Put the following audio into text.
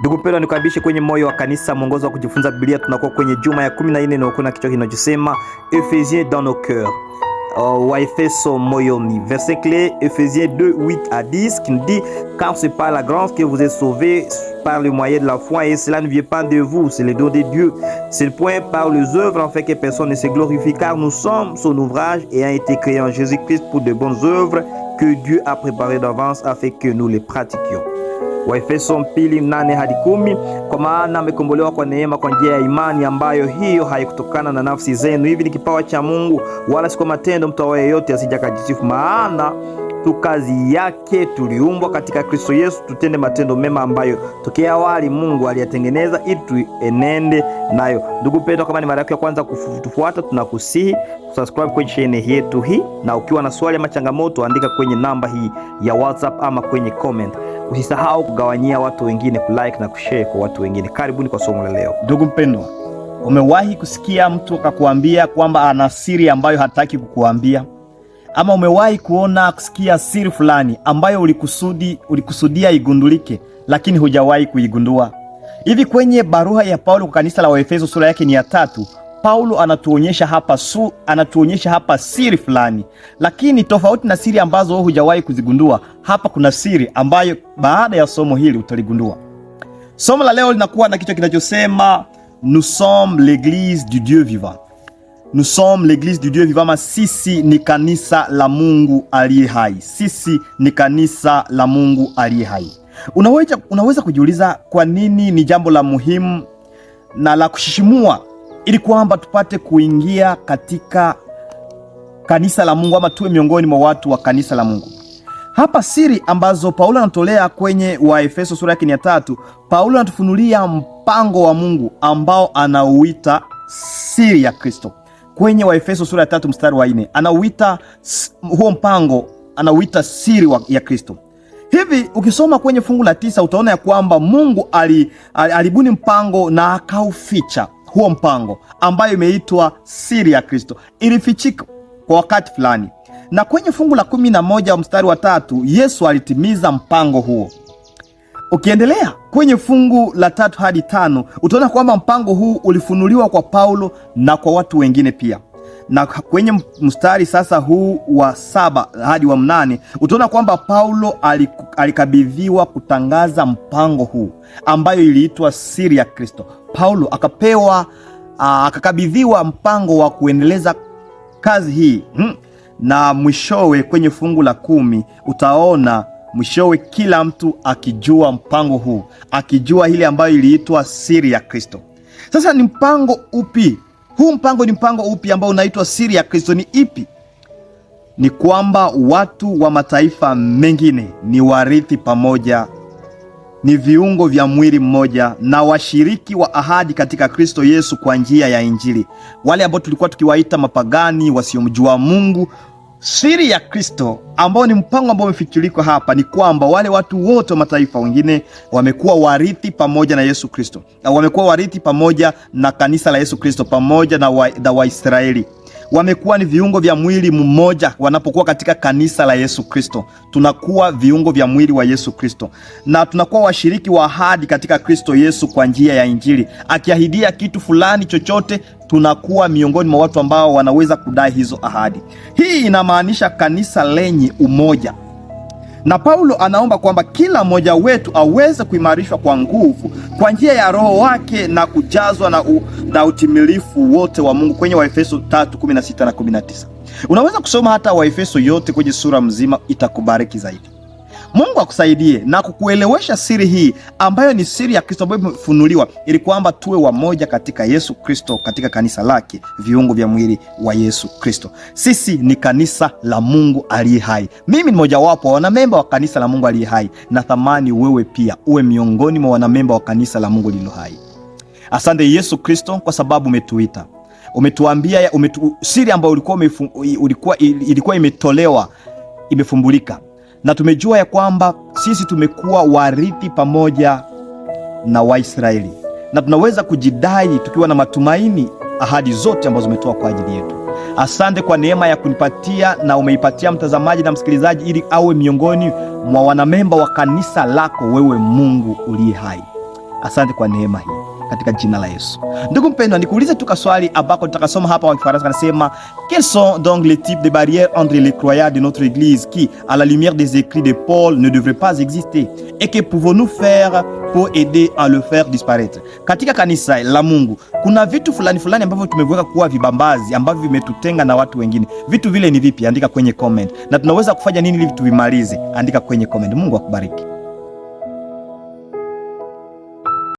Ndugu mpendwa, nikaribishe kwenye moyo wa kanisa, mwongozo wa kujifunza Biblia. Tunakuwa kwenye juma ya 14 na kuna kichwa kinachosema Ephésiens dans nos cœurs. Waefeso moyoni. Verset clé Ephésiens 2:8 à 10 qui nous dit: car c'est par la grâce que vous êtes sauvés par le moyen de la foi, et cela ne vient pas de vous, c'est le don de Dieu. C'est le point par les œuvres en fait que personne ne se glorifie, car nous sommes son ouvrage ayant été créés en Jésus-Christ pour de bonnes œuvres que Dieu a préparées d'avance afin que nous les pratiquions. Waefeso 2:8 hadi 10. Kwa maana amekombolewa kwa neema kwa njia ya imani, ambayo hiyo haikutokana na nafsi zenu, hivi ni kipawa cha Mungu, wala si kwa matendo, mtu awaye yote asije akajisifu. Maana tu kazi yake tuliumbwa katika Kristo Yesu tutende matendo mema ambayo tokea awali Mungu aliyatengeneza ili tuenende nayo. Ndugu mpendwa, kama ni mara yako ya kwanza kutufuata, tunakusihi subscribe kwenye channel yetu hii, na ukiwa na swali ama changamoto andika kwenye namba hii ya WhatsApp ama kwenye comment. Usisahau kugawanyia watu wengine, kulike na kushare kwa watu wengine. Karibuni kwa somo la leo. Ndugu mpendwa, umewahi kusikia mtu akakuambia kwamba ana siri ambayo hataki kukuambia? Ama umewahi kusikia siri fulani ambayo ulikusudia igundulike lakini hujawahi kuigundua? Hivi kwenye barua ya Paulo kwa kanisa la Waefeso sura yake ni ya 3, Paulo anatuonyesha hapa siri fulani, lakini tofauti na siri ambazo hujawahi kuzigundua, hapa kuna siri ambayo baada ya somo hili utaligundua. Somo la leo linakuwa na kichwa kinachosema Nous sommes l'église du Dieu vivant. Nous sommes l'église du Dieu vivant, sisi ni kanisa la Mungu aliye hai. Sisi ni kanisa la Mungu aliye hai. Unaweza kujiuliza kwa nini ni jambo la muhimu na la kushishimua ili kwamba tupate kuingia katika kanisa la Mungu, ama tuwe miongoni mwa watu wa kanisa la Mungu. Hapa siri ambazo Paulo anatolea kwenye Waefeso sura yake ya 3, Paulo anatufunulia mpango wa Mungu ambao anauita siri ya Kristo. Kwenye Waefeso sura ya 3 mstari wa 4, anauita huo mpango, anauita siri ya Kristo. Hivi ukisoma kwenye fungu la 9 utaona ya kwamba Mungu alibuni mpango na akauficha huo mpango, ambayo imeitwa siri ya Kristo. Ilifichika kwa wakati fulani, na kwenye fungu la 11 mstari wa 3 Yesu alitimiza mpango huo. Ukiendelea kwenye fungu la 3 hadi 5 utaona kwamba mpango huu ulifunuliwa kwa Paulo na kwa watu wengine pia. Na kwenye mstari sasa huu wa 7 hadi wa 8 utaona kwamba Paulo alikabidhiwa kutangaza mpango huu ambayo iliitwa siri ya Kristo. Paulo akakabidhiwa mpango wa kuendeleza kazi hii. Na mwishowe kwenye fungu la 10 utaona mwishowe kila mtu akijua mpango huu, akijua ile ambayo iliitwa siri ya Kristo. Sasa ni mpango upi? Huu mpango ni mpango upi ambao unaitwa siri ya Kristo? Ni ipi? Ni kwamba watu wa mataifa mengine ni warithi pamoja, ni viungo vya mwili mmoja na washiriki wa ahadi katika Kristo Yesu kwa njia ya Injili. Wale ambao tulikuwa tukiwaita mapagani, wasiomjua Mungu. Siri ya Kristo ambao ni mpango ambao umefikirika hapa ni kwamba wale watu wote wa mataifa wengine wamekuwa warithi pamoja na Yesu Kristo. Wamekuwa warithi pamoja na kanisa la Yesu Kristo, pamoja na Waisraeli. Wamekuwa ni viungo vya mwili mmoja wanapokuwa katika kanisa la Yesu Kristo. Tunakuwa viungo vya mwili wa Yesu Kristo, na tunakuwa washiriki wa ahadi katika Kristo Yesu kwa njia ya Injili. Akiahidia kitu fulani chochote, tunakuwa miongoni mwa watu ambao wanaweza kudai hizo ahadi. Hii inamaanisha kanisa lenye umoja. Na Paulo anaomba kwamba kila mmoja wetu aweze kuimarishwa kwa nguvu kwa njia ya Roho wake na kujazwa na utimilifu wote wa Mungu, kwenye Waefeso 3:16 na 19. Unaweza kusoma hata Waefeso yote kwenye sura mzima, itakubariki zaidi. Mungu akusaidie na kukuelewesha siri hii ambayo ni siri ya Kristo ambayo imefunuliwa, ili kwamba tuwe wamoja katika Yesu Kristo, katika kanisa lake, viungo vya mwili wa Yesu Kristo. Sisi ni kanisa la Mungu aliye hai. Mimi ni mmojawapo wa wanamemba wa kanisa la Mungu aliye hai, na thamani wewe pia uwe miongoni mwa wanamemba wa kanisa la Mungu lililo hai. Asante Yesu Kristo kwa sababu umetuita. Umetuambia siri ambayo ilikuwa imetolewa, imefumbulika. Na tumejua ya kwamba sisi tumekuwa warithi pamoja na Waisraeli, na tunaweza kujidai tukiwa na matumaini ahadi zote ambazo umetoa kwa ajili yetu. Asante kwa neema ya kunipatia na umeipatia mtazamaji na msikilizaji, ili awe miongoni mwa wanamemba wa kanisa lako, wewe Mungu uliye hai. Asante kwa neema hii katika jina la Yesu. Ndugu mpendwa, nikuulize tu swali ambako tutakasoma hapa kwa Kifaransa, kanasema quels sont donc les types de barrières entre les croyants de notre église qui, à la lumière des écrits de Paul, ne devraient pas exister et que pouvons-nous faire pour aider à le faire disparaître? Katika kanisa la Mungu kuna vitu fulani fulani ambavyo tumeviweka kuwa vibambazi ambavyo vimetutenga na watu wengine. Vitu vile ni vipi? Andika kwenye comment. Na tunaweza kufanya nini ili tuvimalize? Andika kwenye comment. Mungu akubariki.